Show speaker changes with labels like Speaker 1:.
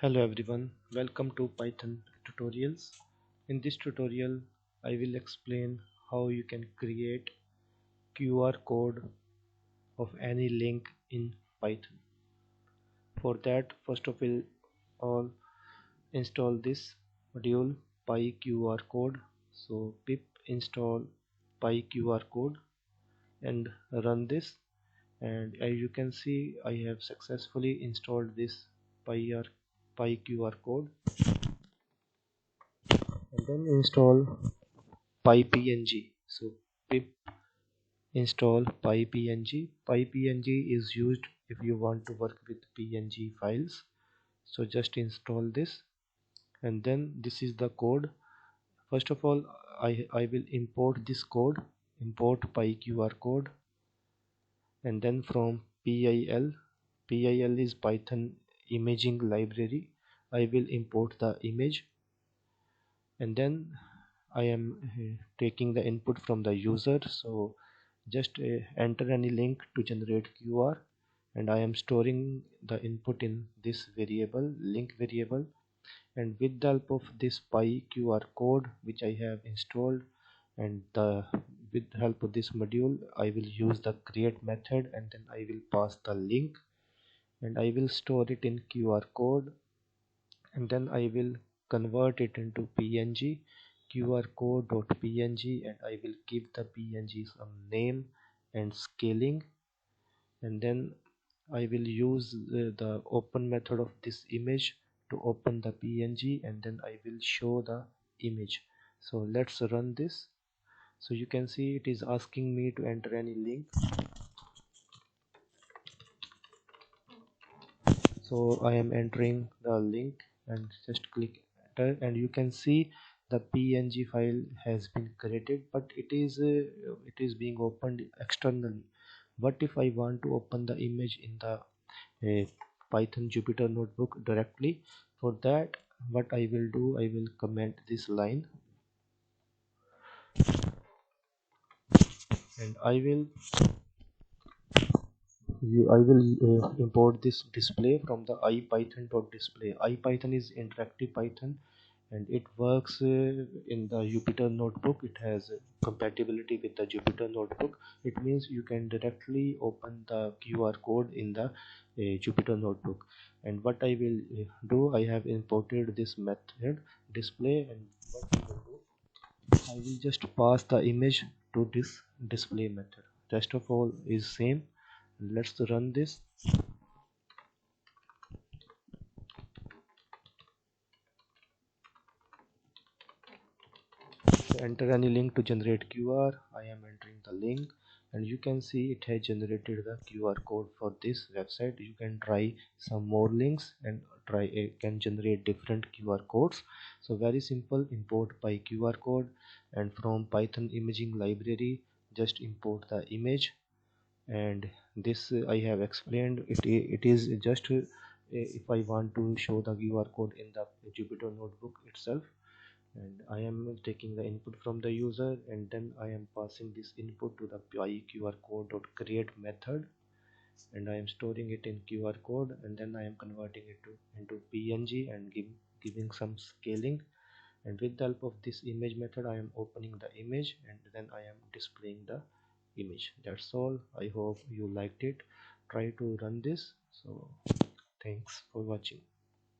Speaker 1: Hello everyone, welcome to Python tutorials. In this tutorial, I will explain how you can create QR code of any link in Python. For that, first of all, install this module PyQRcode. So pip install PyQRcode and run this. And as you can see, I have successfully installed this PyQRcode. And then install pypng. So pip install pypng. Pypng is used if you want to work with png files. So just install this, and then this is the code. First of all, I will import this code. Import pyqrcode, and then from pil is Python imaging library. I will import the image, and then I am taking the input from the user. So just enter any link to generate QR, and I am storing the input in this variable, link variable. And with the help of this PyQR code which I have installed, and with the help of this module, I will use the create method, and then I will pass the link, and I will store it in QR code, and then I will convert it into PNG, qrcode.png, and I will give the PNG some name and scaling, and then I will use the open method of this image to open the PNG, and then I will show the image. So let's run this. So you can see it is asking me to enter any link. So I am entering the link and just click enter, and you can see the png file has been created, but it is being opened externally. What if I want to open the image in the Python Jupyter notebook directly? For that, what I will do, I will comment this line, and I will import this display from the ipython.display. ipython is interactive Python, and it works in the Jupyter notebook. It has compatibility with the Jupyter notebook. It means you can directly open the QR code in the Jupyter notebook. And what I will do, I have imported this method display, and what I will do, I will just pass the image to this display method. Rest of all is same. Let's run this. So enter any link to generate QR. I am entering the link, and you can see it has generated the QR code for this website. You can try some more links and try can generate different QR codes. So very simple, import by QR code, and from Python imaging library just import the image. And this I have explained it is just if I want to show the QR code in the Jupyter notebook itself, and I am taking the input from the user, and then I am passing this input to the pyqrcode.create method, and I am storing it in QR code, and then I am converting it into PNG and giving some scaling. And with the help of this image method, I am opening the image, and then I am displaying the image. That's all. I hope you liked it. Try to run this. So thanks for watching.